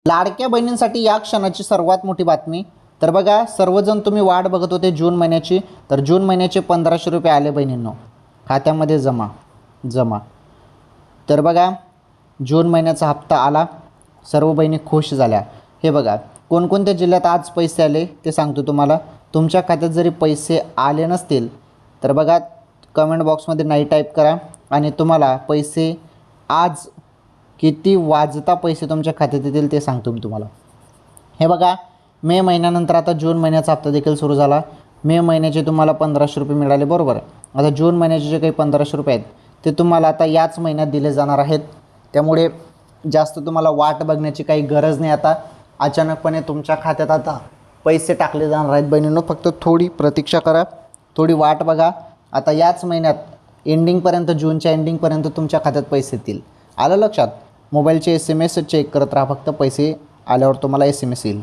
लाडक्या बहिणींसाठी या क्षणाची सर्वात मोठी बातमी. तर बघा, सर्वजण तुम्ही वाट बघत होते जून महिन्याची. तर जून महिन्याचे 1500 रुपये आले बहिणींनो खात्यामध्ये जमा. तर बघा, जून महिन्याचा हप्ता आला, सर्व बहिणी खुश झाल्या. हे बघा, कोणकोणत्या जिल्ह्यात आज पैसे आले ते सांगतो तुम्हाला. तुमच्या खात्यात जरी पैसे आले नसतील तर बघा, कमेंट बॉक्समध्ये नाही टाईप करा आणि तुम्हाला पैसे आज किती वाजता पैसे तुमच्या खात्यात येतील ते सांगतो मी तुम्हाला. हे बघा, मे महिन्यानंतर आता जून महिन्याचा हप्ता देखील सुरू झाला. मे महिन्याचे तुम्हाला 1500 रुपये मिळाले बरोबर. आता जून महिन्याचे जे काही 1500 रुपये आहेत ते तुम्हाला आता याच महिन्यात दिले जाणार आहेत. त्यामुळे जास्त तुम्हाला वाट बघण्याची काही गरज नाही. आता अचानकपणे तुमच्या खात्यात आता पैसे टाकले जाणार आहेत बहिणींनो. फक्त थोडी प्रतीक्षा करा, थोडी वाट बघा. आता याच महिन्यात एंडिंगपर्यंत, जूनच्या एंडिंगपर्यंत तुमच्या खात्यात पैसे येतील. आलं लक्षात? मोबाईलचे SMS चेक करत राहा, फक्त पैसे आल्यावर तुम्हाला SMS येईल.